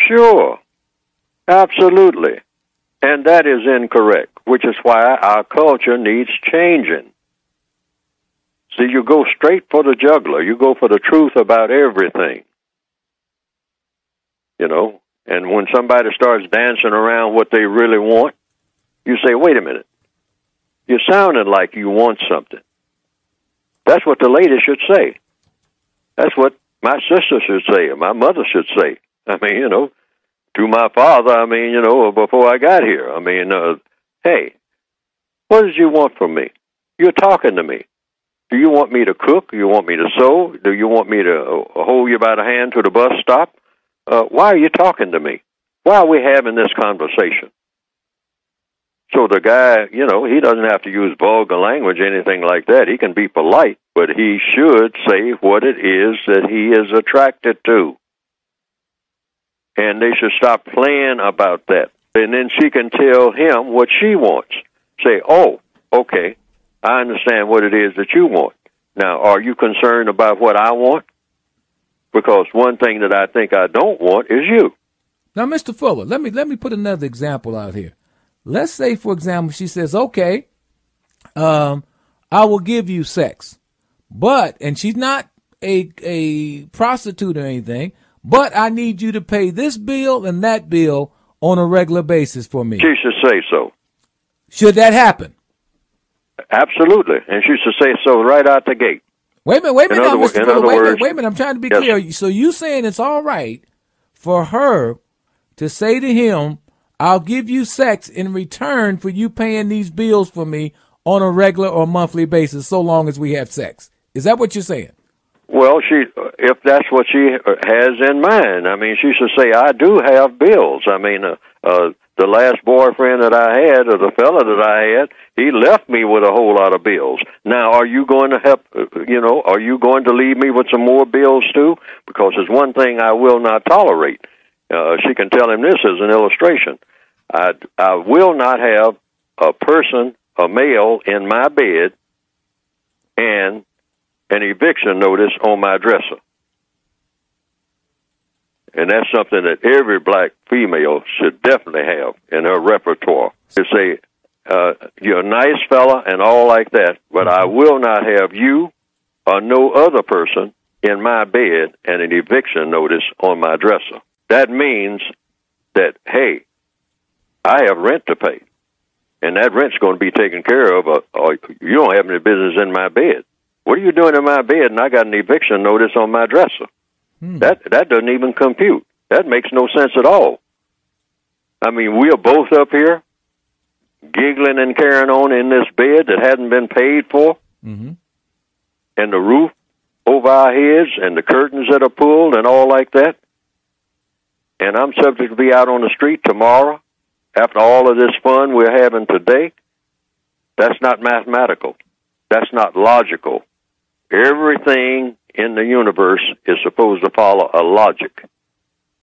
Sure. Absolutely. And that is incorrect, which is why our culture needs changing. See, you go straight for the jugular. You go for the truth about everything. You know, and when somebody starts dancing around what they really want, you say, wait a minute. You're sounding like you want something. That's what the lady should say. That's what my sister should say, or my mother should say. I mean, you know, to my father, I mean, you know, before I got here. I mean, hey, what did you want from me? You're talking to me. Do you want me to cook? Do you want me to sew? Do you want me to hold you by the hand to the bus stop? Why are you talking to me? Why are we having this conversation? So the guy, you know, he doesn't have to use vulgar language, anything like that. He can be polite, but he should say what it is that he is attracted to. And they should stop playing about that. And then she can tell him what she wants. Say, oh, okay, I understand what it is that you want. Now, are you concerned about what I want? Because one thing that I think I don't want is you. Now, Mr. Fuller, let me put another example out here. Let's say, for example, she says, okay, I will give you sex. But, and she's not a prostitute or anything, but I need you to pay this bill and that bill on a regular basis for me. She should say so. Should that happen? Absolutely. And she should say so right out the gate. Wait a minute now, Mr. Fuller. Wait a minute. I'm trying to be clear. So you saying it's all right for her to say to him, I'll give you sex in return for you paying these bills for me on a regular or monthly basis so long as we have sex. Is that what you're saying? Well, if that's what she has in mind, I mean, she should say, I do have bills. I mean, the last boyfriend that I had, or the fella that I had, he left me with a whole lot of bills. Now, are you going to help, are you going to leave me with some more bills too? Because there's one thing I will not tolerate. She can tell him this as an illustration. I will not have a person, a male, in my bed and an eviction notice on my dresser. And that's something that every black female should definitely have in her repertoire. To say, you're a nice fella and all like that, but I will not have you or no other person in my bed and an eviction notice on my dresser. That means that, hey, I have rent to pay, and that rent's going to be taken care of, or you don't have any business in my bed. What are you doing in my bed and I got an eviction notice on my dresser? That doesn't even compute. That makes no sense at all. I mean, we are both up here giggling and carrying on in this bed that hadn't been paid for, and the roof over our heads and the curtains that are pulled and all like that. And I'm subject to be out on the street tomorrow after all of this fun we're having today. That's not mathematical. That's not logical. Everything in the universe is supposed to follow a logic.